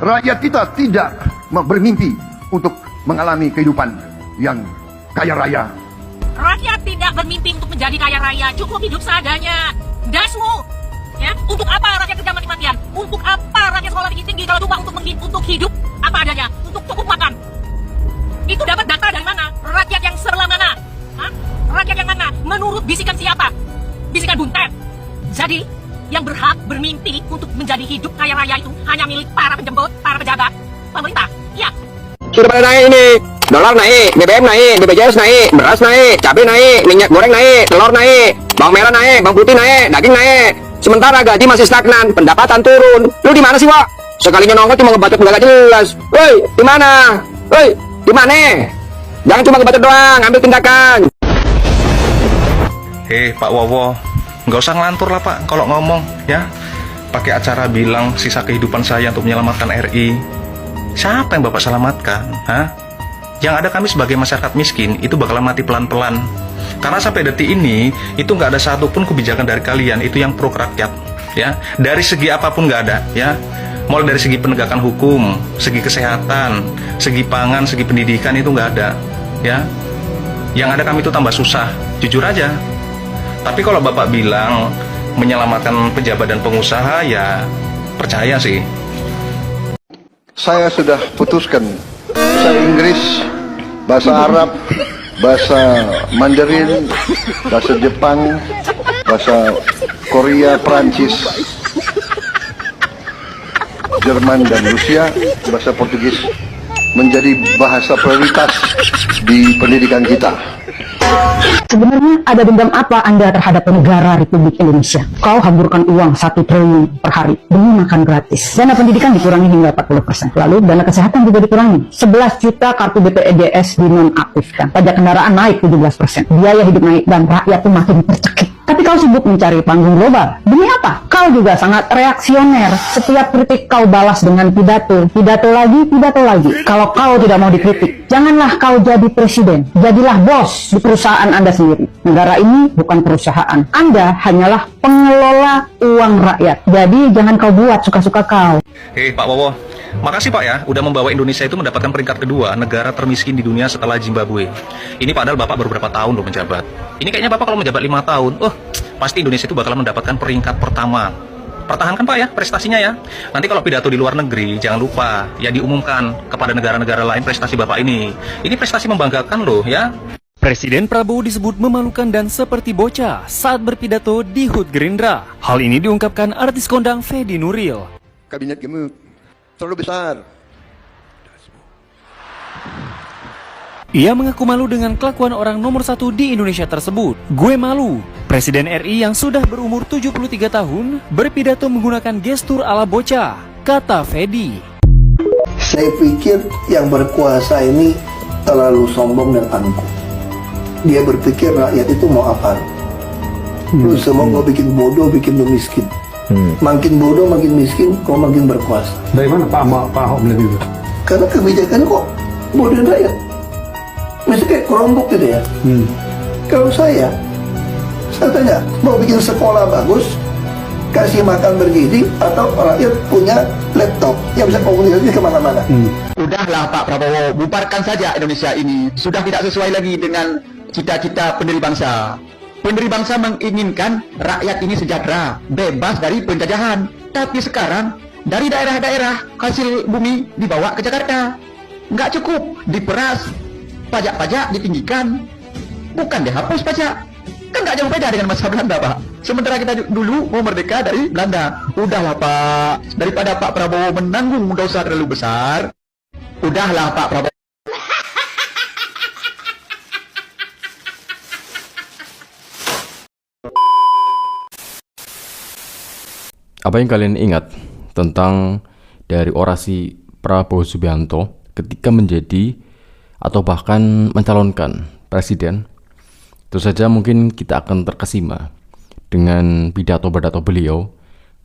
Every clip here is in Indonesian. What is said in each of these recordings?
Rakyat kita tidak bermimpi untuk mengalami kehidupan yang kaya raya. Rakyat tidak bermimpi untuk menjadi kaya raya, cukup hidup seadanya. Dasmu, ya? Untuk apa rakyat kerja mati-matian? Untuk apa rakyat sekolah tinggi-tinggi kalau cuma untuk hidup apa adanya, untuk cukup makan? Itu dapat data dari mana? Rakyat yang sebelah mana? Hah? Rakyat yang mana? Menurut bisikan siapa? Bisikan buntet. Jadi, yang berhak bermimpi untuk menjadi hidup kaya raya itu hanya milik para penjemput, para pejabat, pemerintah. Ya. Sudah pada naik ini. Dolar naik, BBM naik, BPJS naik, beras naik, cabai naik, minyak goreng naik, telur naik, bawang merah naik, bawang putih naik, daging naik. Sementara gaji masih stagnan, pendapatan turun. Lu di mana sih, Wak? Sekalinya nongol cuma ngebacot nggak jelas. Woi, di mana? Woi, di mana? Jangan cuma ngebacot doang, ambil tindakan. Pak Wowo, nggak usah ngelantur lah Pak kalau ngomong ya. Pakai acara bilang sisa kehidupan saya untuk menyelamatkan RI. Siapa yang Bapak selamatkan? Hah? Yang ada kami sebagai masyarakat miskin itu bakalan mati pelan-pelan. Karena sampai detik ini itu nggak ada satupun kebijakan dari kalian itu yang pro rakyat, ya. Dari segi apapun nggak ada, ya. Mulai dari segi penegakan hukum, segi kesehatan, segi pangan, segi pendidikan itu nggak ada, ya. Yang ada kami itu tambah susah, jujur aja. Tapi kalau Bapak bilang menyelamatkan pejabat dan pengusaha, ya percaya sih. Saya sudah putuskan bahasa Inggris, bahasa Arab, bahasa Mandarin, bahasa Jepang, bahasa Korea, Prancis, Jerman dan Rusia, bahasa Portugis menjadi bahasa prioritas di pendidikan kita. Sebenarnya ada dendam apa Anda terhadap negara Republik Indonesia? Kau hamburkan uang 1 triliun per hari demi makan gratis. Dana pendidikan dikurangi hingga 40%. Lalu dana kesehatan juga dikurangi. 11 juta kartu BPJS dinonaktifkan. Pajak kendaraan naik 17%. Biaya hidup naik dan rakyat itu makin tercekik. Tapi kau sibuk mencari panggung global. Demi apa? Kau juga sangat reaksioner. Setiap kritik kau balas dengan pidato. Pidato lagi, pidato lagi. Kalau kau tidak mau dikritik, janganlah kau jadi presiden. Jadilah bos di perusahaan Anda sendiri. Negara ini bukan perusahaan. Anda hanyalah pengelola uang rakyat. Jadi jangan kau buat suka-suka kau. Pak Wowo, makasih Pak ya udah membawa Indonesia itu mendapatkan peringkat kedua negara termiskin di dunia setelah Zimbabwe. Ini padahal Bapak baru berapa tahun loh menjabat. Ini kayaknya Bapak kalau menjabat 5 tahun, pasti Indonesia itu bakal mendapatkan peringkat pertama. Pertahankan Pak ya prestasinya ya. Nanti kalau pidato di luar negeri jangan lupa ya diumumkan kepada negara-negara lain prestasi Bapak ini. Ini prestasi membanggakan loh ya. Presiden Prabowo disebut memalukan dan seperti bocah saat berpidato di HUT Gerindra. Hal ini diungkapkan artis kondang Fedi Nuril. Kabinet gemuk terlalu besar. Ia mengaku malu dengan kelakuan orang nomor 1 di Indonesia tersebut. Gue malu. Presiden RI yang sudah berumur 73 tahun berpidato menggunakan gestur ala bocah, kata Fedi. Saya pikir yang berkuasa ini terlalu sombong dan angkuh. Dia berpikir rakyat itu mau apa? Lu semua mau bikin bodoh, bikin lu miskin. Makin bodoh, makin miskin, kau makin berkuasa. Dari mana Pak Ahok bilang gitu? Karena kebijakannya kok bodohin rakyat. Masih kayak kerombok gitu ya. Kalau saya tanya, mau bikin sekolah bagus, kasih makan bergizi, atau rakyat punya laptop yang bisa komunikasi kemana-mana. Udahlah Pak Prabowo, bubarkan saja Indonesia ini. Sudah tidak sesuai lagi dengan cita-cita pendiri bangsa. Pendiri bangsa menginginkan rakyat ini sejahtera, bebas dari penjajahan. Tapi sekarang dari daerah-daerah hasil bumi dibawa ke Jakarta. Nggak cukup, diperas, pajak-pajak ditinggikan, bukan dihapus pajak. Kan nggak jauh beda dengan masa Belanda Pak. Sementara kita dulu mau merdeka dari Belanda. Udahlah Pak, daripada Pak Prabowo menanggung dosa terlalu besar. Udahlah Pak Prabowo. Apa yang kalian ingat tentang dari orasi Prabowo Subianto ketika menjadi atau bahkan mencalonkan presiden? Tentu saja mungkin kita akan terkesima dengan pidato-pidato beliau,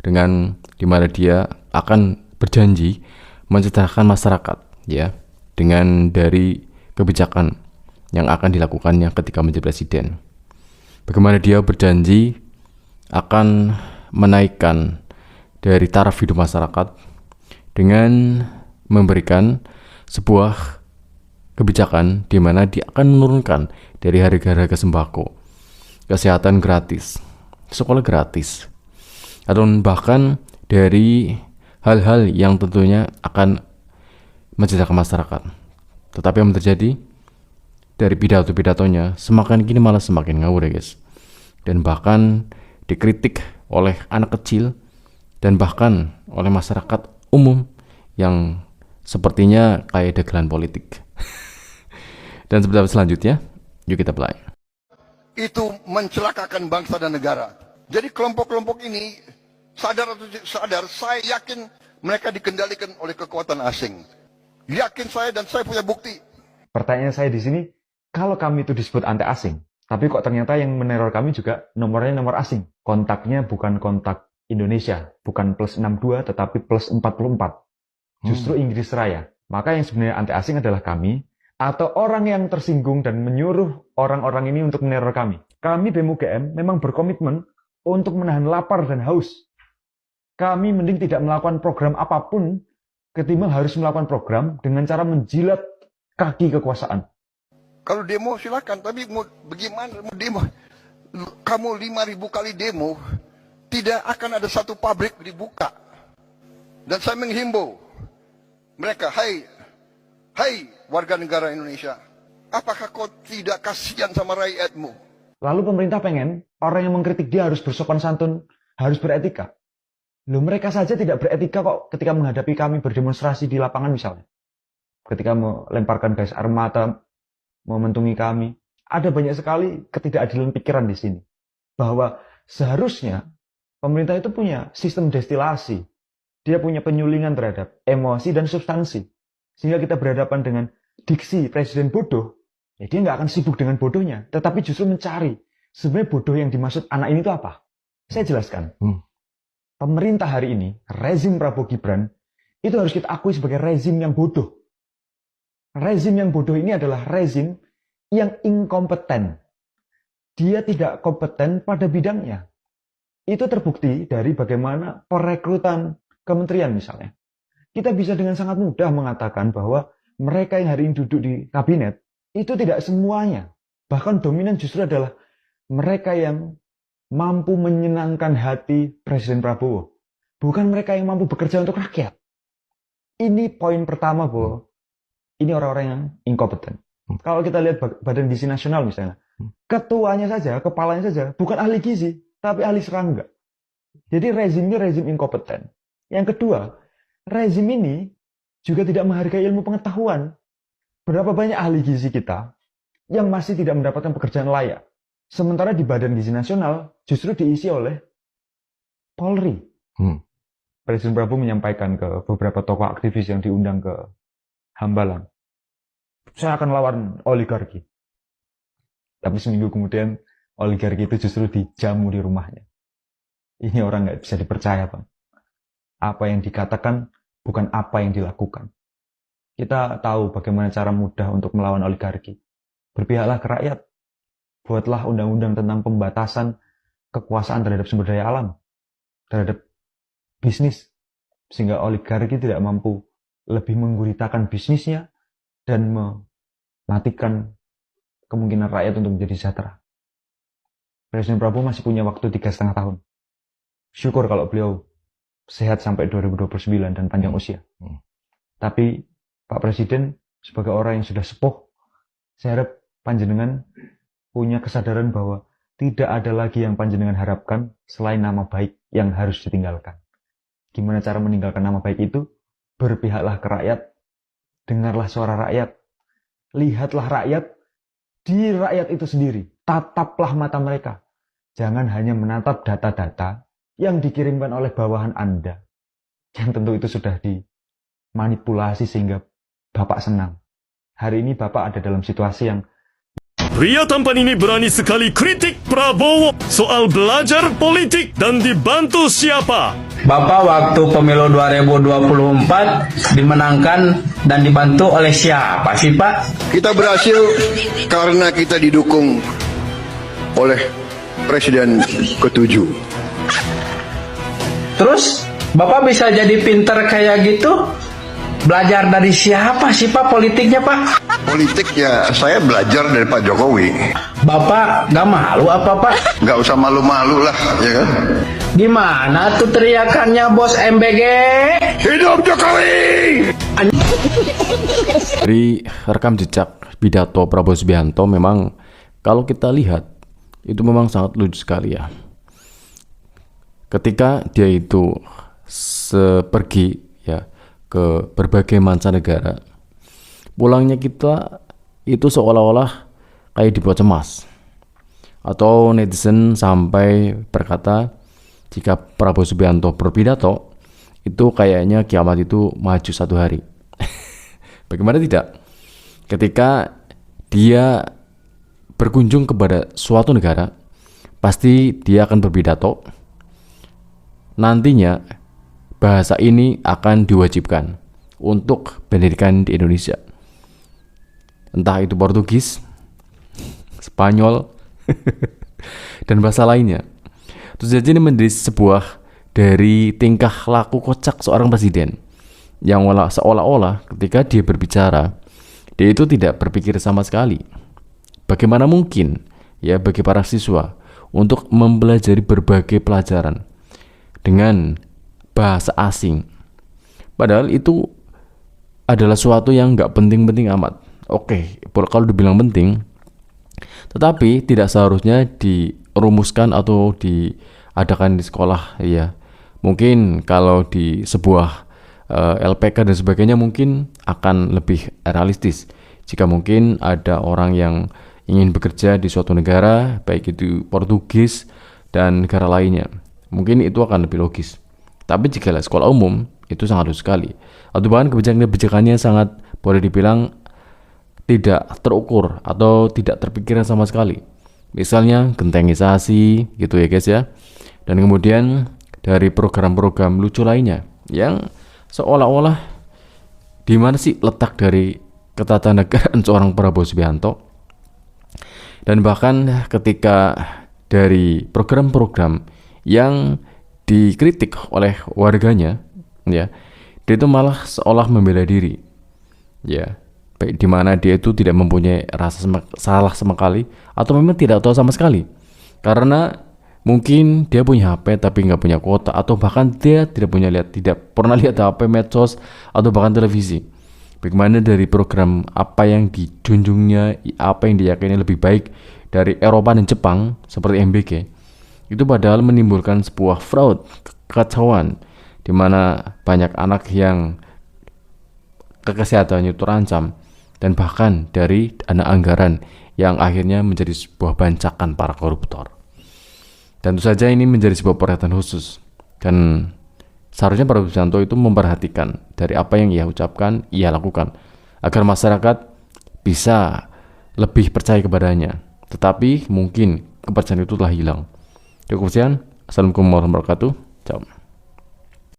dengan dimana dia akan berjanji mensejahterakan masyarakat, ya, dengan dari kebijakan yang akan dilakukannya ketika menjadi presiden. Bagaimana dia berjanji akan menaikkan dari taraf hidup masyarakat, dengan memberikan sebuah kebijakan di mana dia akan menurunkan dari harga-harga sembako, kesehatan gratis, sekolah gratis, atau bahkan dari hal-hal yang tentunya akan mensejahterakan masyarakat. Tetapi yang terjadi dari pidato-pidatonya semakin kini malah semakin ngawur ya guys, dan bahkan dikritik oleh anak kecil dan bahkan oleh masyarakat umum yang sepertinya kayak dagelan politik. Dan seperti apa selanjutnya, yuk kita play. Itu mencelakakan bangsa dan negara. Jadi kelompok-kelompok ini sadar atau tidak sadar, saya yakin mereka dikendalikan oleh kekuatan asing. Yakin saya, dan saya punya bukti. Pertanyaan saya di sini, kalau kami itu disebut anti asing, tapi kok ternyata yang meneror kami juga nomornya nomor asing. Kontaknya bukan kontak Indonesia, bukan plus 62 tetapi plus 44. Justru Inggris Raya. Maka yang sebenarnya anti asing adalah kami, atau orang yang tersinggung dan menyuruh orang-orang ini untuk meneror kami. Kami BEM UGM memang berkomitmen untuk menahan lapar dan haus. Kami mending tidak melakukan program apapun ketimbang harus melakukan program dengan cara menjilat kaki kekuasaan. Kalau demo silakan, tapi mau bagaimana mau demo? Kamu 5.000 kali demo, tidak akan ada satu pabrik dibuka. Dan saya menghimbau mereka, hai warga negara Indonesia, apakah kau tidak kasihan sama rakyatmu? Lalu pemerintah pengen orang yang mengkritik dia harus bersopan santun, harus beretika. Loh, mereka saja tidak beretika kok ketika menghadapi kami berdemonstrasi di lapangan misalnya. Ketika melemparkan gas air mata, mementungi kami. Ada banyak sekali ketidakadilan pikiran di sini. Bahwa seharusnya pemerintah itu punya sistem destilasi. Dia punya penyulingan terhadap emosi dan substansi. Sehingga kita berhadapan dengan diksi presiden bodoh, ya dia nggak akan sibuk dengan bodohnya. Tetapi justru mencari sebenarnya bodoh yang dimaksud anak ini itu apa. Saya jelaskan. Pemerintah hari ini, rezim Prabowo Gibran, itu harus kita akui sebagai rezim yang bodoh. Rezim yang bodoh ini adalah rezim yang inkompeten. Dia tidak kompeten pada bidangnya. Itu terbukti dari bagaimana perekrutan kementerian misalnya. Kita bisa dengan sangat mudah mengatakan bahwa mereka yang hari ini duduk di kabinet, itu tidak semuanya. Bahkan dominan justru adalah mereka yang mampu menyenangkan hati Presiden Prabowo. Bukan mereka yang mampu bekerja untuk rakyat. Ini poin pertama bahwa ini orang-orang yang inkompeten. Kalau kita lihat Badan Gizi Nasional misalnya, ketuanya saja, kepalanya saja, bukan ahli gizi, tapi ahli serangga. Jadi rezimnya rezim inkompeten. Yang kedua, rezim ini juga tidak menghargai ilmu pengetahuan. Berapa banyak ahli gizi kita yang masih tidak mendapatkan pekerjaan layak. Sementara di Badan Gizi Nasional justru diisi oleh Polri. Presiden Prabowo menyampaikan ke beberapa tokoh aktivis yang diundang ke Hambalang, saya akan lawan oligarki. Tapi seminggu kemudian oligarki itu justru dijamu di rumahnya. Ini orang nggak bisa dipercaya, Bang. Apa yang dikatakan bukan apa yang dilakukan. Kita tahu bagaimana cara mudah untuk melawan oligarki. Berpihaklah ke rakyat. Buatlah undang-undang tentang pembatasan kekuasaan terhadap sumber daya alam, terhadap bisnis, sehingga oligarki tidak mampu lebih mengguritakan bisnisnya dan mematikan kemungkinan rakyat untuk menjadi sejahtera. Presiden Prabowo masih punya waktu 3,5 tahun. Syukur kalau beliau sehat sampai 2029 dan panjang usia. Tapi Pak Presiden sebagai orang yang sudah sepuh, saya harap panjenengan punya kesadaran bahwa tidak ada lagi yang panjenengan harapkan selain nama baik yang harus ditinggalkan. Gimana cara meninggalkan nama baik itu? Berpihaklah ke rakyat, dengarlah suara rakyat, lihatlah rakyat, di rakyat itu sendiri, tataplah mata mereka. Jangan hanya menatap data-data yang dikirimkan oleh bawahan Anda, yang tentu itu sudah dimanipulasi sehingga Bapak senang. Hari ini Bapak ada dalam situasi yang Pria tampan ini berani sekali kritik Prabowo soal belajar politik dan dibantu siapa? Bapak waktu pemilu 2024 dimenangkan dan dibantu oleh siapa sih Pak? Kita berhasil karena kita didukung oleh Presiden ke-7. Terus Bapak bisa jadi pinter kayak gitu? Belajar dari siapa sih Pak politiknya Pak? Politik ya saya belajar dari Pak Jokowi. Bapak gak malu apa Pak? Nggak usah malu-malu lah, ya kan? Gimana tuh teriakannya bos MBG? Hidup Jokowi! Dari rekam jejak pidato Prabowo Subianto memang kalau kita lihat itu memang sangat lucu sekali ya. Ketika dia itu pergi ya ke berbagai mancanegara, pulangnya kita itu seolah-olah kayak dibuat cemas. Atau netizen sampai berkata jika Prabowo Subianto berpidato itu kayaknya kiamat itu maju satu hari. Bagaimana tidak? Ketika dia berkunjung kepada suatu negara, pasti dia akan berpidato. Nantinya bahasa ini akan diwajibkan untuk pendidikan di Indonesia. Entah itu Portugis, Spanyol, dan bahasa lainnya. Terus jadi ini menjadi sebuah dari tingkah laku kocak seorang presiden yang seolah-olah ketika dia berbicara, dia itu tidak berpikir sama sekali. Bagaimana mungkin ya bagi para siswa untuk mempelajari berbagai pelajaran dengan bahasa asing? Padahal itu adalah suatu yang nggak penting-penting amat. Oke, kalau dibilang penting, tetapi tidak seharusnya dirumuskan atau diadakan di sekolah ya. Mungkin kalau di sebuah LPK dan sebagainya mungkin akan lebih realistis. Jika mungkin ada orang yang ingin bekerja di suatu negara, baik itu Portugis dan negara lainnya, mungkin itu akan lebih logis. Tapi jika sekolah umum, itu sangat luas sekali. Atau bahkan kebijakannya sangat boleh dibilang tidak terukur atau tidak terpikirkan sama sekali. Misalnya gentengisasi gitu ya guys ya. Dan kemudian dari program-program lucu lainnya yang seolah-olah di mana sih letak dari ketatanegaraan seorang Prabowo Subianto. Dan bahkan ketika dari program-program yang dikritik oleh warganya ya, dia itu malah seolah membela diri ya, baik di mana dia itu tidak mempunyai rasa salah sama sekali atau memang tidak tahu sama sekali, karena mungkin dia punya HP tapi nggak punya kuota, atau bahkan dia tidak pernah lihat HP, medsos, atau bahkan televisi. Bagaimana dari program apa yang dijunjungnya, apa yang diyakini lebih baik dari Eropa dan Jepang seperti MBG, itu padahal menimbulkan sebuah fraud, kekacauan, di mana banyak anak yang kesehatannya itu terancam, dan bahkan dari dana anggaran yang akhirnya menjadi sebuah bancakan para koruptor. Dan tentu saja ini menjadi sebuah perhatian khusus, dan seharusnya Prabowo Subianto itu memperhatikan dari apa yang ia ucapkan, ia lakukan, agar masyarakat bisa lebih percaya kepadanya. Tetapi mungkin kepercayaan itu telah hilang. Cukup sekian. Assalamualaikum warahmatullahi wabarakatuh. Ciao.